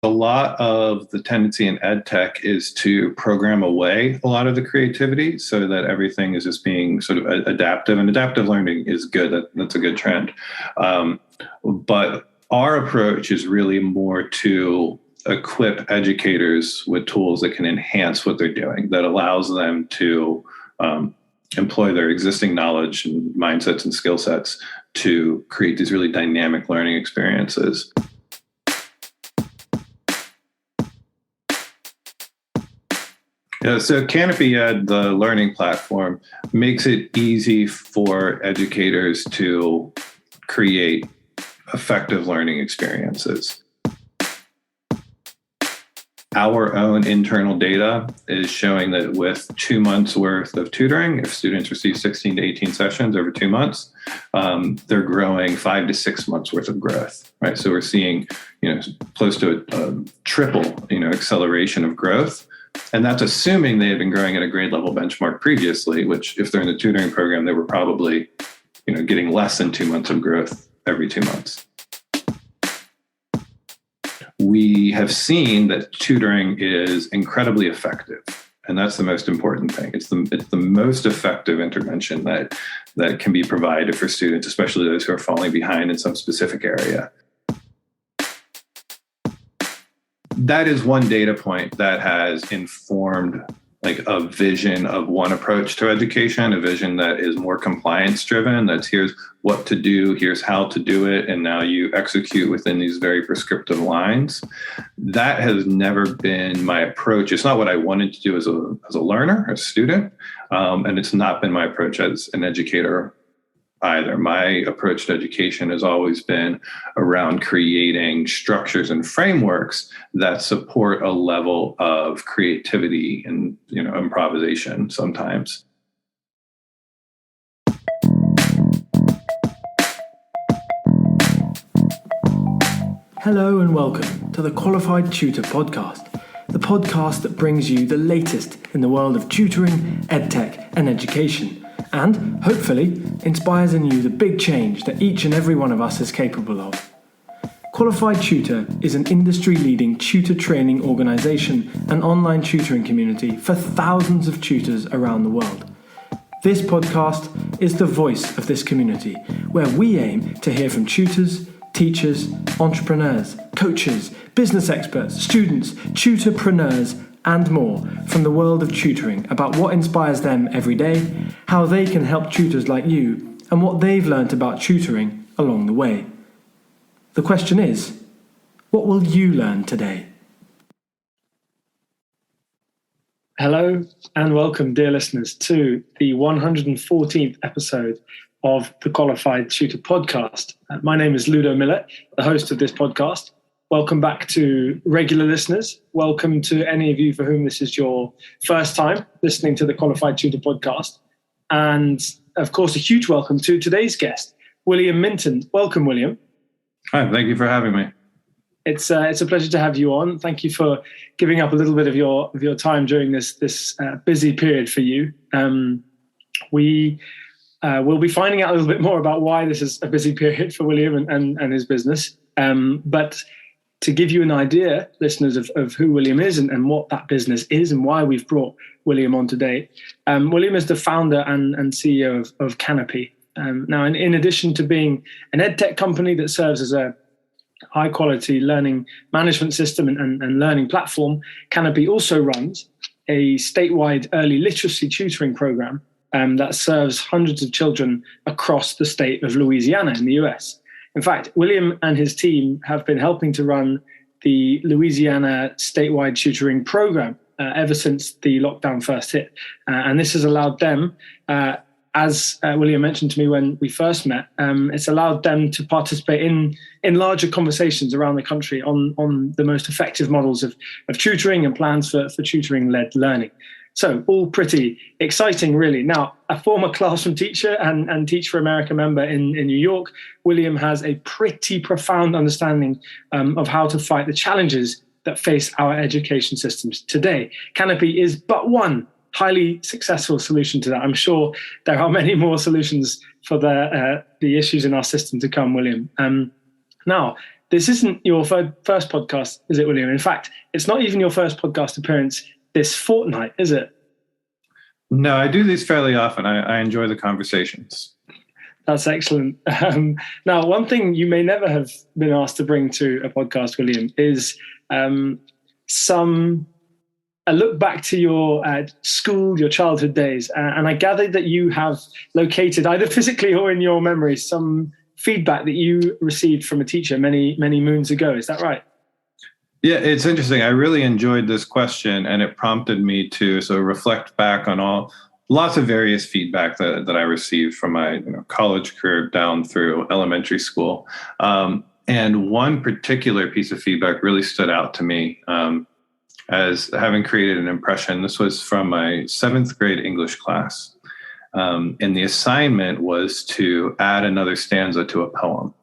A lot of the tendency in EdTech is to program away a lot of the creativity so that everything is just being sort of adaptive, and adaptive learning is good. That's a good trend. But our approach is really more to equip educators with tools that can enhance what they're doing, that allows them to employ their existing knowledge and mindsets and skill sets to create these really dynamic learning experiences. Yeah, so Canopy Ed, the learning platform, makes it easy for educators to create effective learning experiences. Our own internal data is showing that with 2 months worth of tutoring, if students receive 16 to 18 sessions over 2 months, they're growing 5 to 6 months worth of growth, right? So we're seeing, close to a triple, acceleration of growth. And that's assuming they had been growing at a grade level benchmark previously, which if they're in the tutoring program, they were probably, getting less than 2 months of growth every 2 months. We have seen that tutoring is incredibly effective, and that's the most important thing. It's the most effective intervention that can be provided for students, especially those who are falling behind in some specific area. That is one data point that has informed a vision of one approach to education, a vision that is more compliance driven. That's here's what to do, here's how to do it, and now you execute within these very prescriptive lines. That has never been my approach. It's not what I wanted to do as a learner, as a student, and it's not been my approach as an educator either. My approach to education has always been around creating structures and frameworks that support a level of creativity and improvisation sometimes. Hello and welcome to the Qualified Tutor Podcast, the podcast that brings you the latest in the world of tutoring, EdTech and education, and hopefully inspires in you the big change that each and every one of us is capable of. Qualified Tutor is an industry-leading tutor training organisation and online tutoring community for thousands of tutors around the world. This podcast is the voice of this community, where we aim to hear from tutors, teachers, entrepreneurs, coaches, business experts, students, tutorpreneurs, and more from the world of tutoring about what inspires them every day, how they can help tutors like you, and what they've learnt about tutoring along the way. The question is, what will you learn today? Hello and welcome, dear listeners, to the 114th episode of the Qualified Tutor Podcast. My name is Ludo Millett, the host of this podcast. Welcome back to regular listeners. Welcome to any of you for whom this is your first time listening to the Qualified Tutor Podcast. And of course, a huge welcome to today's guest, William Minton. Welcome, William. Hi, thank you for having me. It's a pleasure to have you on. Thank you for giving up a little bit of your time during this busy period for you. We will be finding out a little bit more about why this is a busy period for William and his business. But to give you an idea, listeners, of who William is and what that business is and why we've brought William on today, William is the founder and CEO of Canopy. Now, in addition to being an EdTech company that serves as a high-quality learning management system and learning platform, Canopy also runs a statewide early literacy tutoring program that serves hundreds of children across the state of Louisiana in the US. In fact, William and his team have been helping to run the Louisiana statewide tutoring program ever since the lockdown first hit. And this has allowed them, as William mentioned to me when we first met, it's allowed them to participate in larger conversations around the country on the most effective models of tutoring and plans for tutoring-led learning. So all pretty exciting, really. Now, a former classroom teacher and Teach for America member in New York, William has a pretty profound understanding of how to fight the challenges that face our education systems today. Canopy is but one highly successful solution to that. I'm sure there are many more solutions for the issues in our system to come, William. Now, this isn't your first podcast, is it, William? In fact, it's not even your first podcast appearance this fortnight, is it? No, I do these fairly often. I enjoy the conversations. That's excellent. Now, one thing you may never have been asked to bring to a podcast, William, is a look back to your school, your childhood days. And I gathered that you have located, either physically or in your memory, some feedback that you received from a teacher many, many moons ago. Is that right? Yeah, it's interesting. I really enjoyed this question, and it prompted me to sort of reflect back on lots of various feedback that I received from my college career down through elementary school. And one particular piece of feedback really stood out to me as having created an impression. This was from my 7th grade English class. And the assignment was to add another stanza to a poem.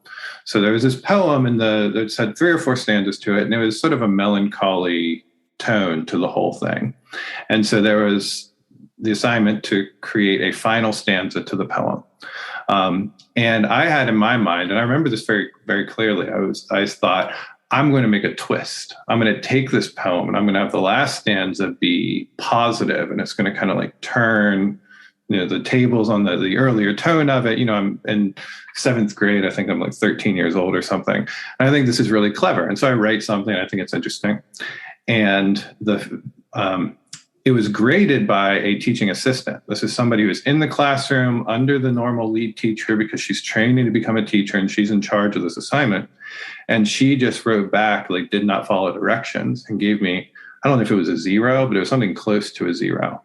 So there was this poem that had 3 or 4 stanzas to it, and it was sort of a melancholy tone to the whole thing. And so there was the assignment to create a final stanza to the poem. And I had in my mind, and I remember this very, very clearly, I thought, I'm going to make a twist. I'm going to take this poem and I'm going to have the last stanza be positive, and it's going to kind of like turn the tables on the earlier tone of it. I'm in 7th grade. I think I'm like 13 years old or something. And I think this is really clever. And so I write something. I think it's interesting. And it was graded by a teaching assistant. This is somebody who's in the classroom under the normal lead teacher because she's training to become a teacher and she's in charge of this assignment. And she just wrote back, like, did not follow directions, and gave me, I don't know if it was a 0, but it was something close to a 0,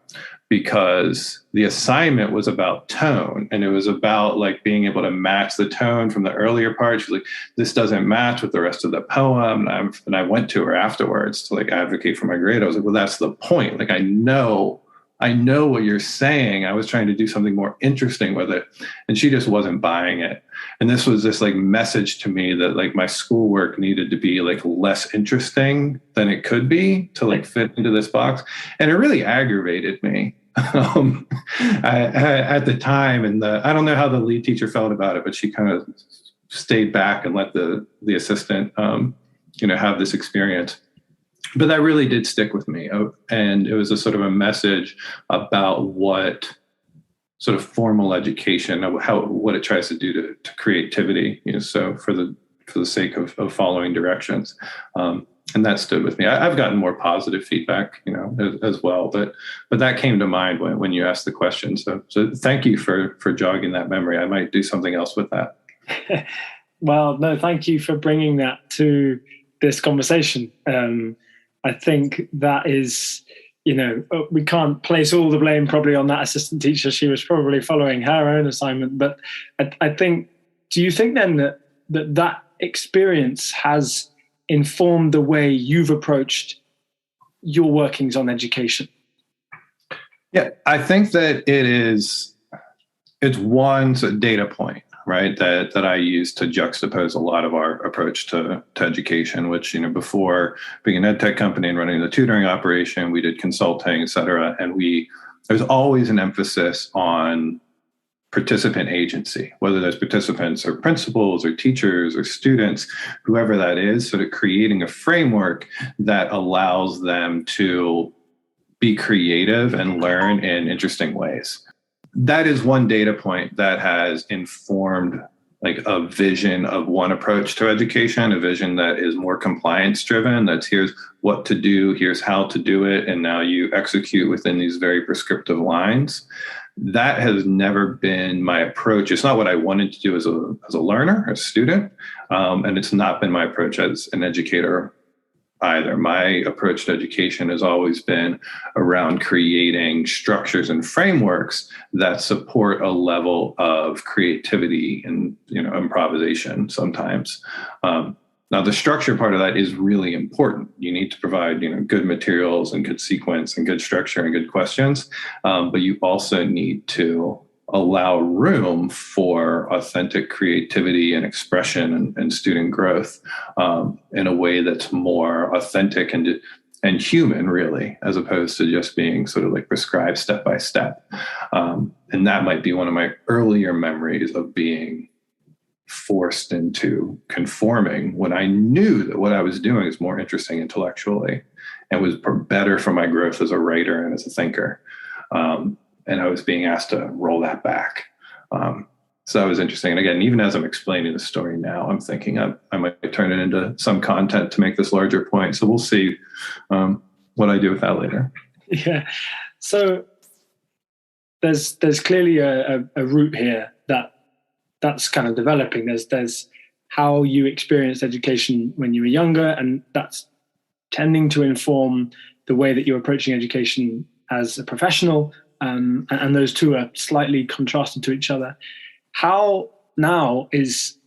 because the assignment was about tone, and it was about like being able to match the tone from the earlier part. She's like, this doesn't match with the rest of the poem. And I went to her afterwards to like advocate for my grade. I was like, well, that's the point. Like, I know what you're saying. I was trying to do something more interesting with it. And she just wasn't buying it. And this was this like message to me that like my schoolwork needed to be like less interesting than it could be to like fit into this box. And it really aggravated me at the time. And I don't know how the lead teacher felt about it, but she kind of stayed back and let the assistant, have this experience. But that really did stick with me. And it was a sort of a message about what sort of formal education, what it tries to do to creativity, so for the sake of following directions. And that stood with me. I've gotten more positive feedback, as well, but that came to mind when you asked the question. So thank you for jogging that memory. I might do something else with that. Well, no, thank you for bringing that to this conversation. I think that is, we can't place all the blame probably on that assistant teacher. She was probably following her own assignment. But I think, do you think then that experience has informed the way you've approached your workings on education? Yeah, I think that it's one sort of data point, right, that I use to juxtapose a lot of our approach to education, which, before being an EdTech company and running the tutoring operation, we did consulting, et cetera. And there's always an emphasis on participant agency, whether those participants are principals or teachers or students, whoever that is, sort of creating a framework that allows them to be creative and learn in interesting ways. That is one data point that has informed like a vision of one approach to education, a vision that is more compliance driven. That's here's what to do, here's how to do it, and now you execute within these very prescriptive lines. That has never been my approach. It's not what I wanted to do as a learner, as a student, and it's not been my approach as an educator either. My approach to education has always been around creating structures and frameworks that support a level of creativity and improvisation sometimes. Now, the structure part of that is really important. You need to provide good materials and good sequence and good structure and good questions, but you also need to allow room for authentic creativity and expression and student growth in a way that's more authentic and human, really, as opposed to just being sort of like prescribed step by step. And that might be one of my earlier memories of being forced into conforming when I knew that what I was doing is more interesting intellectually and was better for my growth as a writer and as a thinker. And I was being asked to roll that back. So that was interesting. And again, even as I'm explaining the story now, I'm thinking I might turn it into some content to make this larger point. So we'll see what I do with that later. Yeah. So there's clearly a route here that's kind of developing. There's how you experienced education when you were younger, and that's tending to inform the way that you're approaching education as a professional. And those two are slightly contrasted to each other. How now is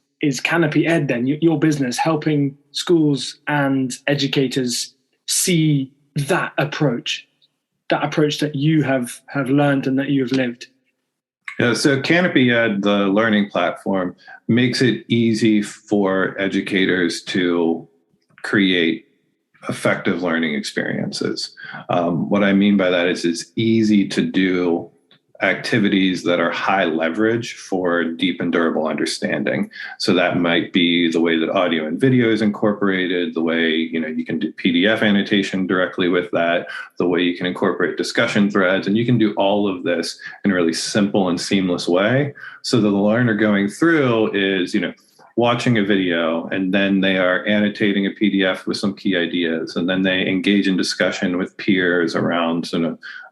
Canopy Ed then, your business, helping schools and educators see that approach that you have learned and that you have lived? Yeah, so Canopy Ed, the learning platform, makes it easy for educators to create effective learning experiences. What I mean by that is it's easy to do activities that are high leverage for deep and durable understanding. So that might be the way that audio and video is incorporated, the way you can do PDF annotation directly with that, the way you can incorporate discussion threads, and you can do all of this in a really simple and seamless way so that the learner going through is watching a video, and then they are annotating a PDF with some key ideas, and then they engage in discussion with peers around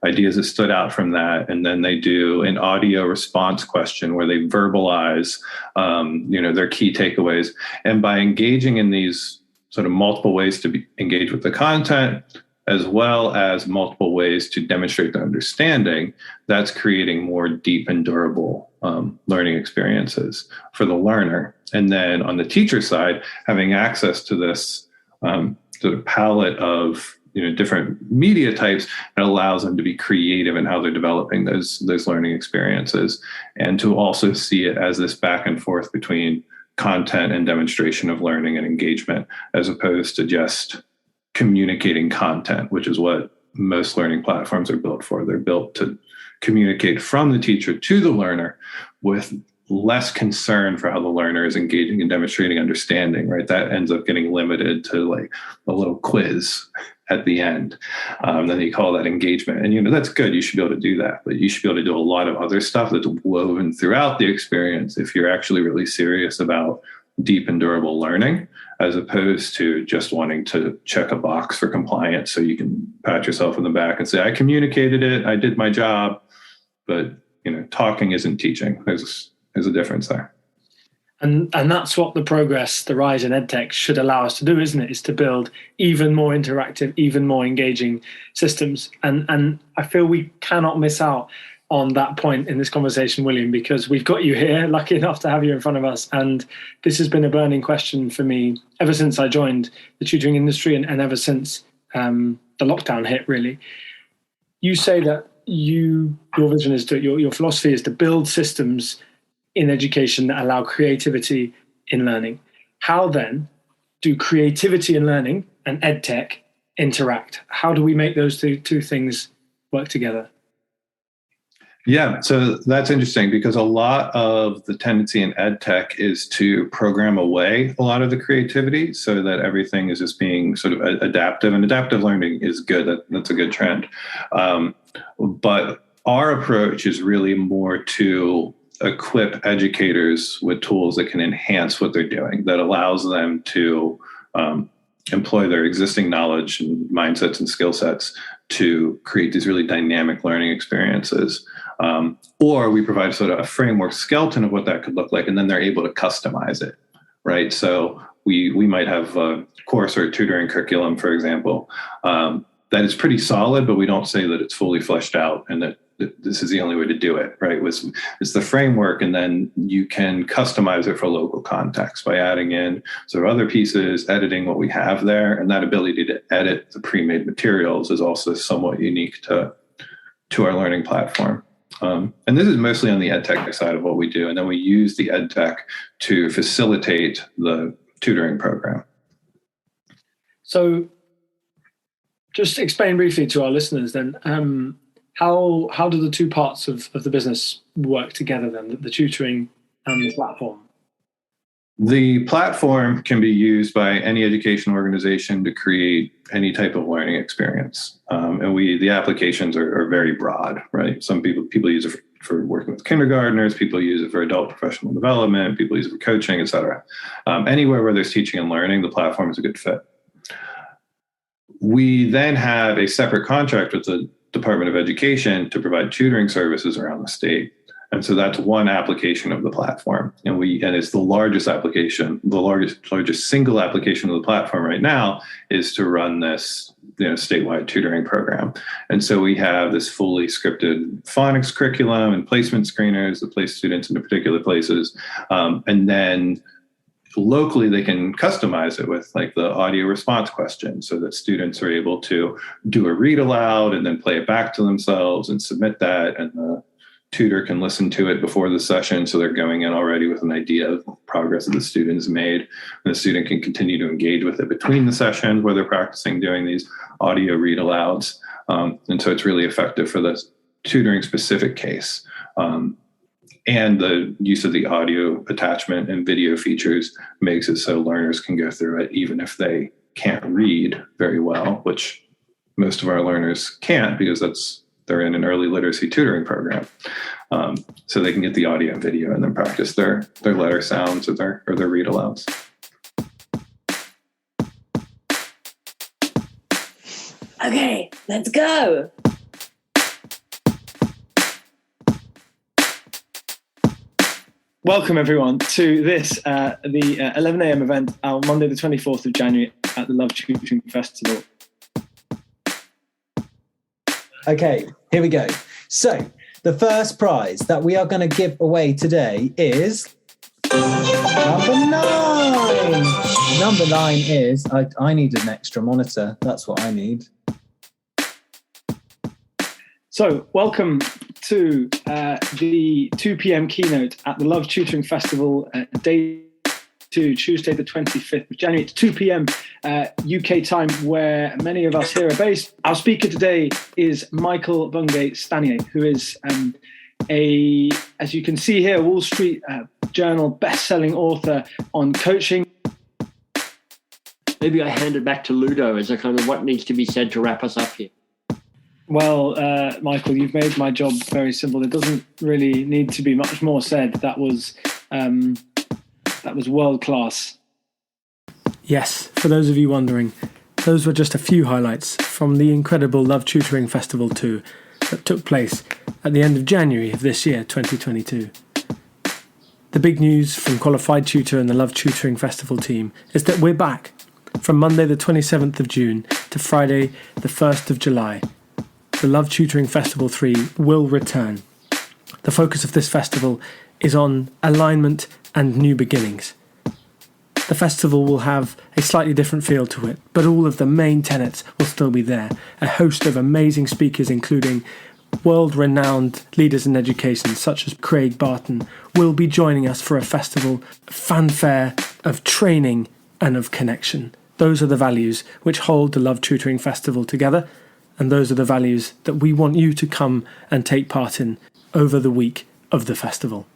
ideas that stood out from that, and then they do an audio response question where they verbalize their key takeaways. And by engaging in these sort of multiple ways to engage with the content, as well as multiple ways to demonstrate the understanding, that's creating more deep and durable learning experiences for the learner. And then on the teacher side, having access to this sort of palette of different media types, it allows them to be creative in how they're developing those learning experiences, and to also see it as this back and forth between content and demonstration of learning and engagement, as opposed to just communicating content, which is what most learning platforms are built for. They're built to communicate from the teacher to the learner with less concern for how the learner is engaging and demonstrating understanding, right? That ends up getting limited to like a little quiz at the end. Then you call that engagement. And that's good. You should be able to do that. But you should be able to do a lot of other stuff that's woven throughout the experience if you're actually really serious about deep and durable learning, as opposed to just wanting to check a box for compliance so you can pat yourself on the back and say, I communicated it, I did my job. But talking isn't teaching. There's a difference there. And that's what the rise in EdTech should allow us to do, isn't it? Is to build even more interactive, even more engaging systems. And I feel we cannot miss out on that point in this conversation, William, because we've got you here, lucky enough to have you in front of us. And this has been a burning question for me ever since I joined the tutoring industry and ever since the lockdown hit, really. You say that your vision is your philosophy is to build systems in education that allow creativity in learning. How then do creativity in learning and EdTech interact? How do we make those two things work together? Yeah, so that's interesting because a lot of the tendency in EdTech is to program away a lot of the creativity so that everything is just being sort of adaptive, and adaptive learning is good. That's a good trend. But our approach is really more to equip educators with tools that can enhance what they're doing, that allows them to employ their existing knowledge and mindsets and skill sets to create these really dynamic learning experiences. Or we provide sort of a framework skeleton of what that could look like, and then they're able to customize it, right? So we might have a course or a tutoring curriculum, for example, that is pretty solid, but we don't say that it's fully fleshed out and that this is the only way to do it, right? It's the framework, and then you can customize it for local context by adding in sort of other pieces, editing what we have there, and that ability to edit the pre-made materials is also somewhat unique to our learning platform. And this is mostly on the EdTech side of what we do, and then we use the EdTech to facilitate the tutoring program. So just explain briefly to our listeners then, how do the two parts of the business work together then, the tutoring and the platform? The platform can be used by any education organization to create any type of learning experience. And the applications are very broad, right? Some people use it for working with kindergartners, people use it for adult professional development, people use it for coaching, et cetera. Anywhere where there's teaching and learning, the platform is a good fit. We then have a separate contract with the Department of Education to provide tutoring services around the state. And so that's one application of the platform. And it's the largest application, the largest single application of the platform right now is to run this statewide tutoring program. And so we have this fully scripted phonics curriculum and placement screeners that place students into particular places. And then locally, they can customize it with like the audio response question so that students are able to do a read aloud and then play it back to themselves and submit that. And the tutor can listen to it before the session. So they're going in already with an idea of progress that the student's made. And the student can continue to engage with it between the sessions where they're practicing doing these audio read alouds. And so it's really effective for the tutoring specific case. And the use of the audio attachment and video features makes it so learners can go through it even if they can't read very well, which most of our learners can't because they're in an early literacy tutoring program. So they can get the audio and video and then practice their letter sounds or their read alouds. Okay, let's go. Welcome, everyone, to this, the 11 a.m. event on Monday, the 24th of January at the Love Tutoring Festival. Okay, here we go. So the first prize that we are going to give away today is number 9. Number 9 is, I need an extra monitor. That's what I need. So welcome to the 2 p.m. keynote at the Love Tutoring Festival, day 2, Tuesday the 25th of January. It's 2 p.m. UK time, where many of us here are based. Our speaker today is Michael Bungay-Stanier, who is as you can see here, Wall Street Journal best-selling author on coaching. Maybe I hand it back to Ludo as a kind of what needs to be said to wrap us up here. Well, Michael, you've made my job very simple. There doesn't really need to be much more said. That was world class. Yes, for those of you wondering, those were just a few highlights from the incredible Love Tutoring Festival 2 that took place at the end of January of this year, 2022. The big news from Qualified Tutor and the Love Tutoring Festival team is that we're back from Monday the 27th of June to Friday the 1st of July. The Love Tutoring Festival 3 will return. The focus of this festival is on alignment and new beginnings. The festival will have a slightly different feel to it, but all of the main tenets will still be there. A host of amazing speakers, including world-renowned leaders in education such as Craig Barton, will be joining us for a festival fanfare of training and of connection. Those are the values which hold the Love Tutoring Festival together, and those are the values that we want you to come and take part in over the week of the festival.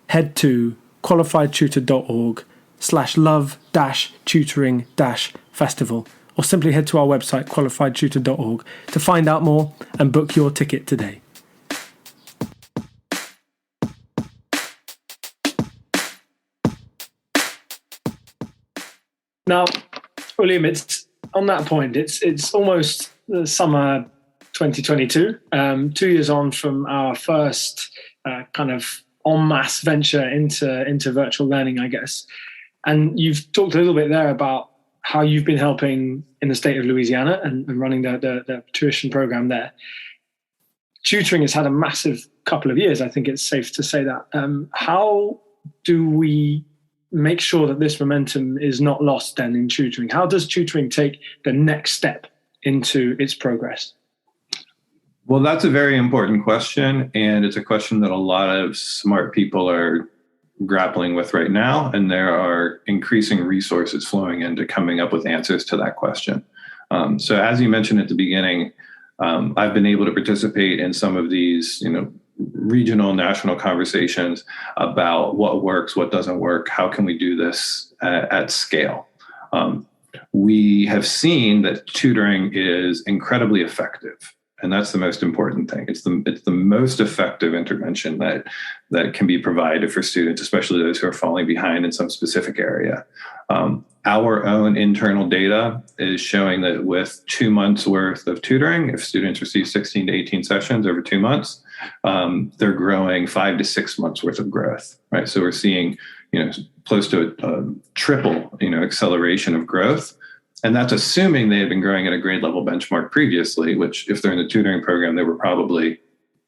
Head to qualifiedtutor.org/love-tutoring-festival, or simply head to our website qualifiedtutor.org to find out more and book your ticket today. Now, William, it's on that point. It's almost the summer 2022. 2 years on from our first kind of en masse venture into virtual learning, I guess. And you've talked a little bit there about how you've been helping in the state of Louisiana and running the tuition program there. Tutoring has had a massive couple of years. I think it's safe to say that. How do we make sure that this momentum is not lost then in tutoring? How does tutoring take the next step into its progress? Well, that's a very important question, and it's a question that a lot of smart people are grappling with right now, and there are increasing resources flowing into coming up with answers to that question. So as you mentioned at the beginning, I've been able to participate in some of these, regional, national conversations about what works, what doesn't work, how can we do this at scale. We have seen that tutoring is incredibly effective. And that's the most important thing. It's the most effective intervention that can be provided for students, especially those who are falling behind in some specific area. Our own internal data is showing that with 2 months worth of tutoring, if students receive 16 to 18 sessions over 2 months, they're growing 5 to 6 months worth of growth, right? So we're seeing, close to a triple, acceleration of growth. And that's assuming they had been growing at a grade level benchmark previously, which if they're in the tutoring program, they were probably,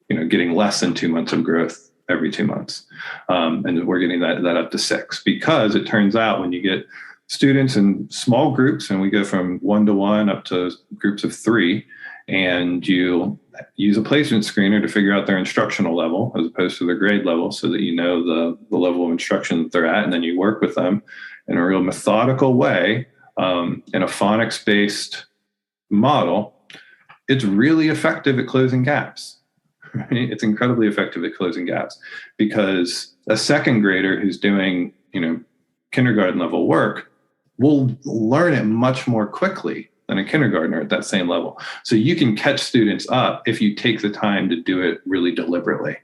getting less than 2 months of growth every 2 months. And we're getting that up to 6, because it turns out when you get students in small groups, and we go from 1-to-1 up to groups of 3, and you use a placement screener to figure out their instructional level as opposed to their grade level, so that the level of instruction that they're at, and then you work with them in a real methodical way. In a phonics-based model, it's really effective at closing gaps. Right? It's incredibly effective at closing gaps, because a second grader who's doing, kindergarten level work will learn it much more quickly than a kindergartner at that same level. So you can catch students up if you take the time to do it really deliberately.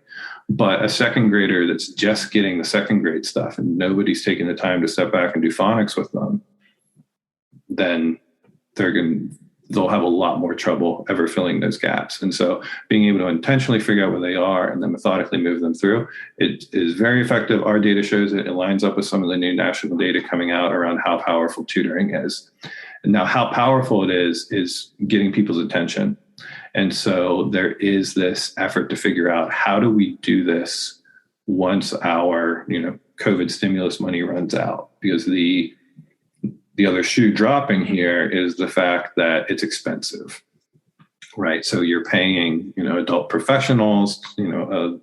But a second grader that's just getting the second grade stuff and nobody's taking the time to step back and do phonics with them, then they'll have a lot more trouble ever filling those gaps. And so being able to intentionally figure out where they are and then methodically move them through, it is very effective. Our data shows it. It lines up with some of the new national data coming out around how powerful tutoring is. And now how powerful it is getting people's attention. And so there is this effort to figure out, how do we do this once our, COVID stimulus money runs out? Because the other shoe dropping here is the fact that it's expensive, right? So you're paying, adult professionals, a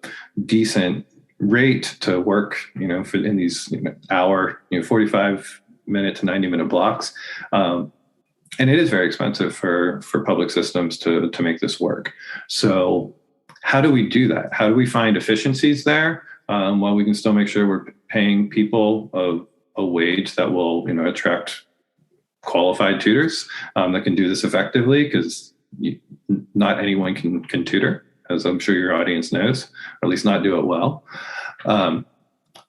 decent rate to work, in these hour, 45-minute to 90-minute blocks. And it is very expensive for public systems to make this work. So how do we do that? How do we find efficiencies there while we can still make sure we're paying people a wage that will, attract qualified tutors that can do this effectively? Because not anyone can tutor, as I'm sure your audience knows, or at least not do it well.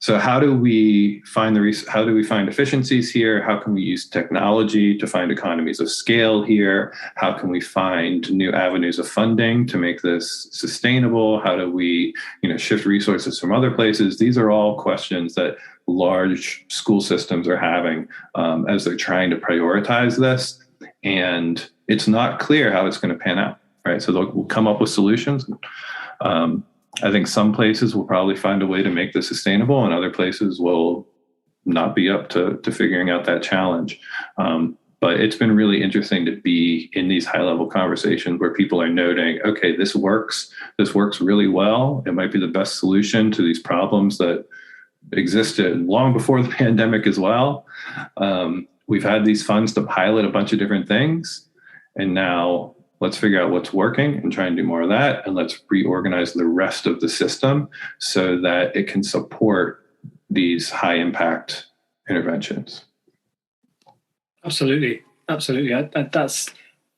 So how do we find efficiencies here? How can we use technology to find economies of scale here? How can we find new avenues of funding to make this sustainable? How do we, shift resources from other places? These are all questions that large school systems are having as they're trying to prioritize this. And it's not clear how it's going to pan out, right? So they'll come up with solutions. I think some places will probably find a way to make this sustainable, and other places will not be up to figuring out that challenge. But it's been really interesting to be in these high-level conversations where people are noting, okay, this works really well. It might be the best solution to these problems that existed long before the pandemic as well. We've had these funds to pilot a bunch of different things, and now let's figure out what's working and try and do more of that. And let's reorganize the rest of the system so that it can support these high impact interventions. Absolutely. That's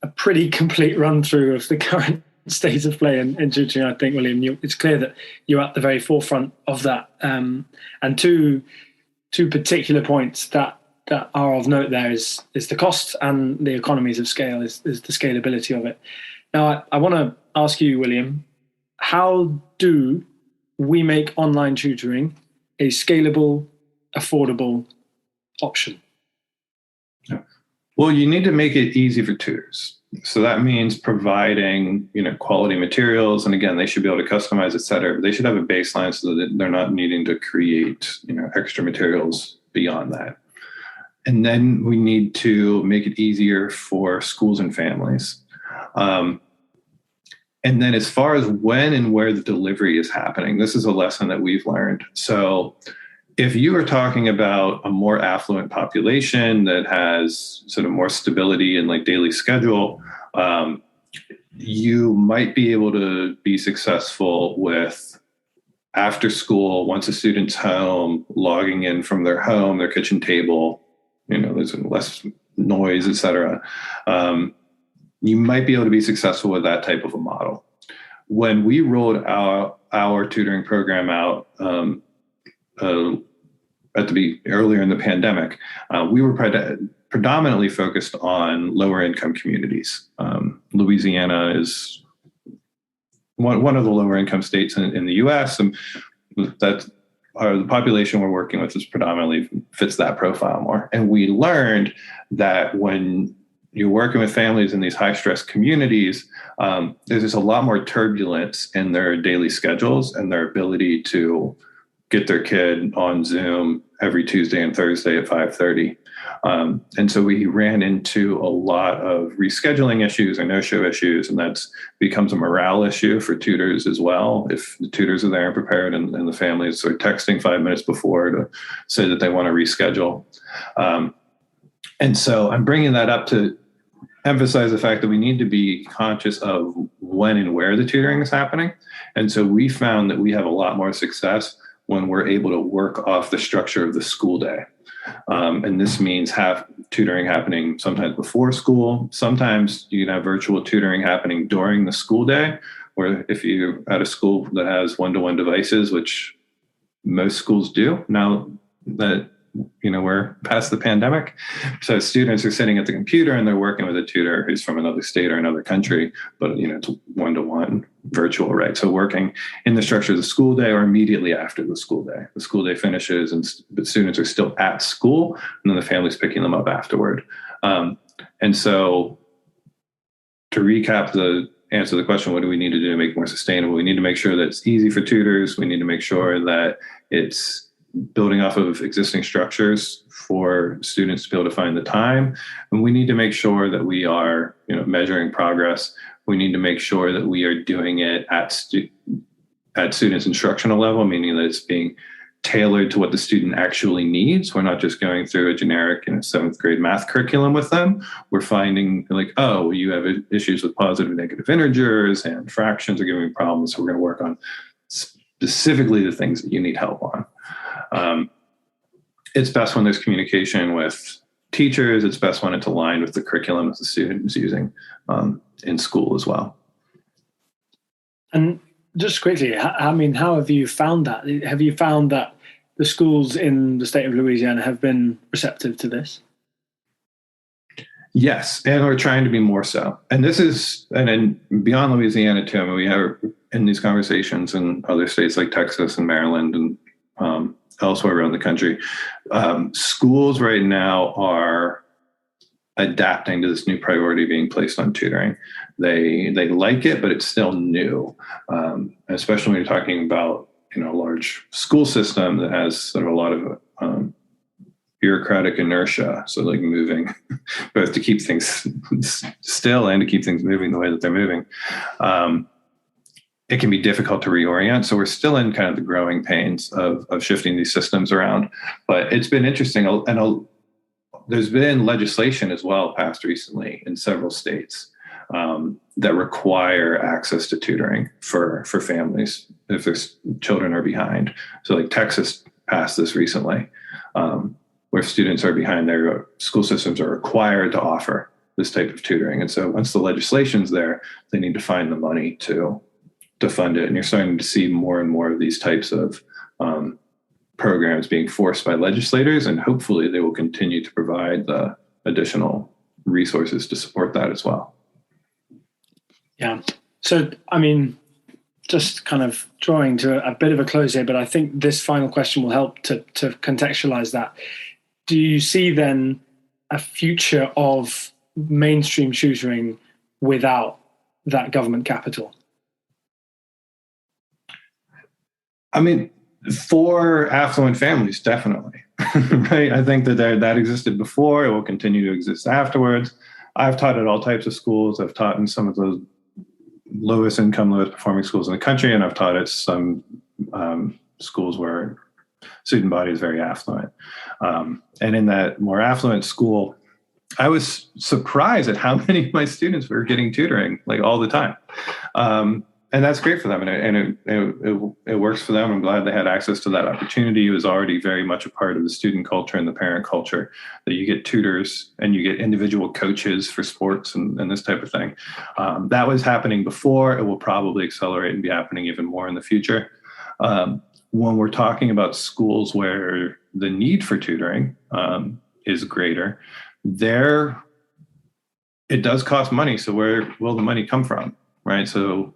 a pretty complete run through of the current state of play in tutoring. I think, William, it's clear that you're at the very forefront of that. And two particular points that are of note there is the cost and the economies of scale, is the scalability of it. Now, I want to ask you, William, how do we make online tutoring a scalable, affordable option? Well, you need to make it easy for tutors. So that means providing, quality materials. And again, they should be able to customize, et cetera. They should have a baseline so that they're not needing to create, extra materials beyond that. And then we need to make it easier for schools and families. And then as far as when and where the delivery is happening, this is a lesson that we've learned. So if you are talking about a more affluent population that has sort of more stability in like daily schedule, you might be able to be successful with after school, once a student's home, logging in from their home, their kitchen table, there's less noise, et cetera. You might be able to be successful with that type of a model. When we rolled our tutoring program out earlier in the pandemic, we were predominantly focused on lower income communities. Louisiana is one of the lower income states in the U.S., and the population we're working with is predominantly fits that profile more. And we learned that when you're working with families in these high stress communities, there's just a lot more turbulence in their daily schedules and their ability to get their kid on Zoom every Tuesday and Thursday at 5:30. And so we ran into a lot of rescheduling issues or no-show issues, and that becomes a morale issue for tutors as well. If the tutors are there and prepared and the families are texting 5 minutes before to say that they want to reschedule. And so I'm bringing that up to emphasize the fact that we need to be conscious of when and where the tutoring is happening. And so we found that we have a lot more success when we're able to work off the structure of the school day. And this means have tutoring happening sometimes before school. Sometimes you can have virtual tutoring happening during the school day, where if you're at a school that has one-to-one devices, which most schools do now that we're past the pandemic. So students are sitting at the computer and they're working with a tutor who's from another state or another country, but it's one-to-one virtual, right? So working in the structure of the school day or immediately after the school day. The school day finishes but students are still at school, and then the family's picking them up afterward. And so to recap answer the question, what do we need to do to make it more sustainable? We need to make sure that it's easy for tutors. We need to make sure that it's building off of existing structures for students to be able to find the time. And we need to make sure that we are, measuring progress. We need to make sure that we are doing it at students' instructional level, meaning that it's being tailored to what the student actually needs. We're not just going through a generic, 7th grade math curriculum with them. We're finding you have issues with positive and negative integers and fractions are giving you problems. So we're going to work on specifically the things that you need help on. It's best when there's communication with teachers. It's best when it's aligned with the curriculum that the student is using in school as well. And just quickly, how have you found that? Have you found that the schools in the state of Louisiana have been receptive to this? Yes, and we're trying to be more so. And then beyond Louisiana too, I mean, we are in these conversations in other states like Texas and Maryland and elsewhere around the country. Schools right now are adapting to this new priority being placed on tutoring. They like it, but it's still new, especially when you're talking about a large school system that has sort of a lot of bureaucratic inertia. So moving both to keep things still and to keep things moving the way that they're moving. It can be difficult to reorient. So we're still in kind of the growing pains of shifting these systems around. But it's been interesting. And there's been legislation as well passed recently in several states that require access to tutoring for families if their children are behind. So Texas passed this recently, where students are behind, their school systems are required to offer this type of tutoring. And so once the legislation's there, they need to find the money to fund it. And you're starting to see more and more of these types of programs being forced by legislators, and hopefully they will continue to provide the additional resources to support that as well. Yeah. So, just kind of drawing to a bit of a close here, but I think this final question will help to contextualize that. Do you see then a future of mainstream tutoring without that government capital? For affluent families, definitely, right? I think that existed before. It will continue to exist afterwards. I've taught at all types of schools. I've taught in some of the lowest income, lowest performing schools in the country, and I've taught at some schools where student body is very affluent. And in that more affluent school, I was surprised at how many of my students were getting tutoring like all the time. And that's great for them. And it works for them. I'm glad they had access to that opportunity. It was already very much a part of the student culture and the parent culture that you get tutors and you get individual coaches for sports and this type of thing. That was happening before. It will probably accelerate and be happening even more in the future. When we're talking about schools where the need for tutoring is greater, there it does cost money. So where will the money come from, right? So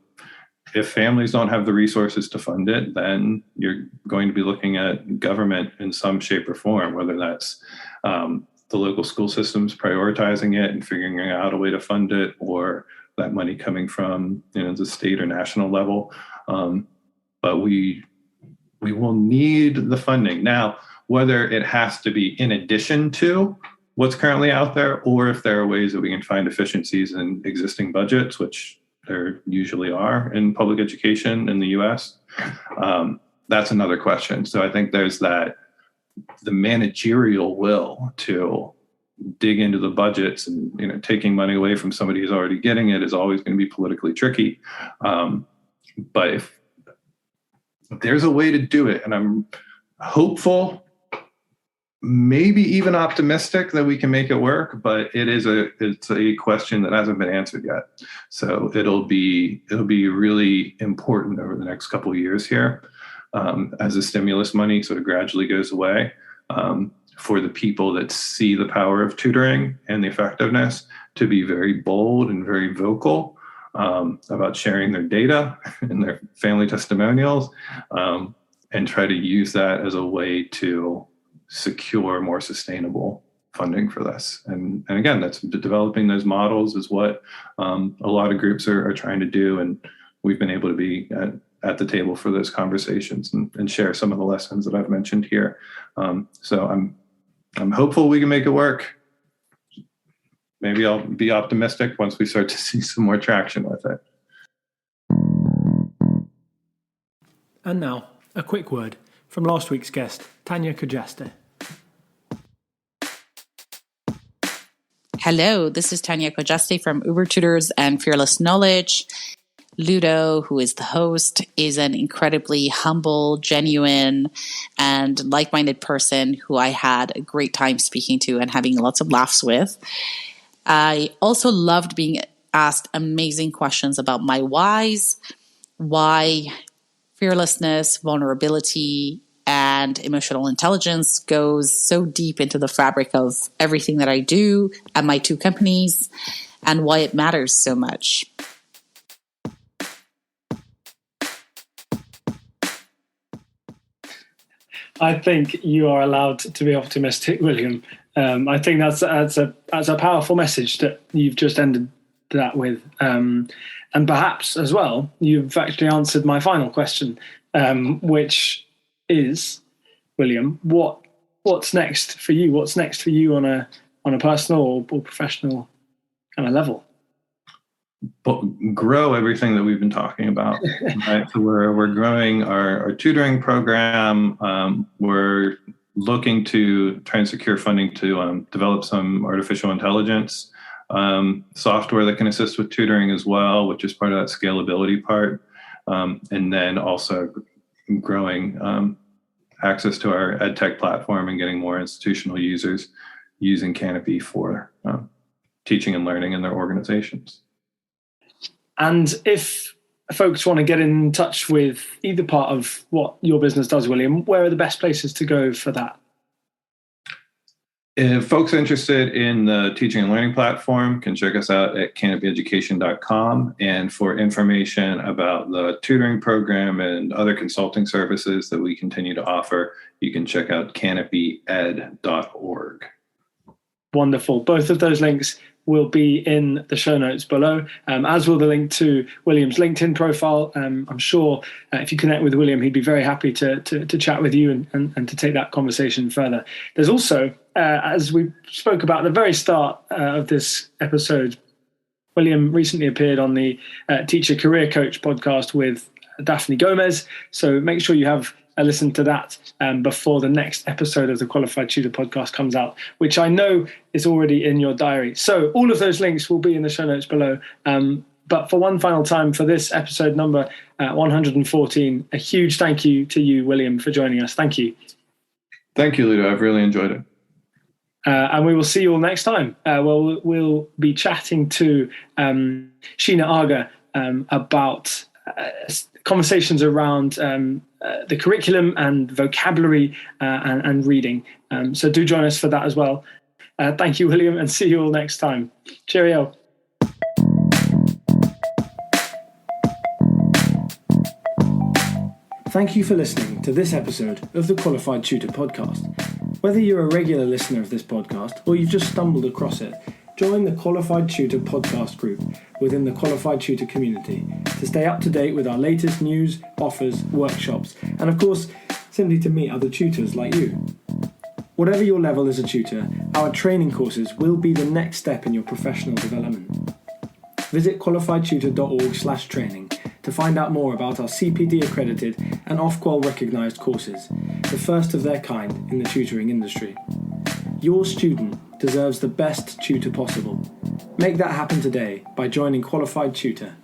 if families don't have the resources to fund it, then you're going to be looking at government in some shape or form, whether that's the local school systems prioritizing it and figuring out a way to fund it, or that money coming from the state or national level. But we will need the funding. Now, whether it has to be in addition to what's currently out there, or if there are ways that we can find efficiencies in existing budgets, which there usually are in public education in the US, that's another question. So I think there's the managerial will to dig into the budgets, and taking money away from somebody who's already getting it is always going to be politically tricky. But if there's a way to do it, and I'm hopeful, maybe even optimistic that we can make it work, but it's a question that hasn't been answered yet. So it'll be really important over the next couple of years here, as the stimulus money sort of gradually goes away, for the people that see the power of tutoring and the effectiveness to be very bold and very vocal about sharing their data and their family testimonials, and try to use that as a way to secure more sustainable funding for this. And again, that's developing those models is what a lot of groups are trying to do. And we've been able to be at the table for those conversations and share some of the lessons that I've mentioned here. So I'm hopeful we can make it work. Maybe I'll be optimistic once we start to see some more traction with it. And now, a quick word from last week's guest, Tanya Kojaste. Hello, this is Tanya Kojaste from Uber Tutors and Fearless Knowledge. Ludo, who is the host, is an incredibly humble, genuine, and like-minded person who I had a great time speaking to and having lots of laughs with. I also loved being asked amazing questions about my whys, why fearlessness, vulnerability, and emotional intelligence goes so deep into the fabric of everything that I do at my two companies, and why it matters so much. I think you are allowed to be optimistic, William. I think that's a powerful message that you've just ended that with. And perhaps as well, you've actually answered my final question, which is, William, what's next for you? What's next for you on a personal or professional kind of level? But grow everything that we've been talking about. Right? So we're growing our tutoring program. We're looking to try and secure funding to develop some artificial intelligence software that can assist with tutoring as well, which is part of that scalability part. And then also growing access to our EdTech platform and getting more institutional users using Canopy for teaching and learning in their organizations. And if folks want to get in touch with either part of what your business does, William, where are the best places to go for that? If folks are interested in the teaching and learning platform, can check us out at canopyeducation.com. And for information about the tutoring program and other consulting services that we continue to offer, you can check out canopyed.org. Wonderful. Both of those links will be in the show notes below, as will the link to William's LinkedIn profile. I'm sure if you connect with William, he'd be very happy to chat with you and to take that conversation further. There's also, as we spoke about at the very start of this episode, William recently appeared on the Teacher Career Coach podcast with Daphne Gomez. So make sure you have a listen to that before the next episode of the Qualified Tutor podcast comes out, which I know is already in your diary. So all of those links will be in the show notes below. But for one final time, for this episode number 114, a huge thank you to you, William, for joining us. Thank you. Thank you, Ludo. I've really enjoyed it. And we will see you all next time. We'll be chatting to Sheena Aga about conversations around the curriculum and vocabulary and reading. So do join us for that as well. Thank you, William, and see you all next time. Cheerio. Thank you for listening to this episode of the Qualified Tutor podcast. Whether you're a regular listener of this podcast or you've just stumbled across it, join the Qualified Tutor podcast group within the Qualified Tutor community to stay up to date with our latest news, offers, workshops, and of course, simply to meet other tutors like you. Whatever your level as a tutor, our training courses will be the next step in your professional development. Visit qualifiedtutor.org/training to find out more about our CPD accredited and Ofqual recognised courses, the first of their kind in the tutoring industry. Your student deserves the best tutor possible. Make that happen today by joining Qualified Tutor.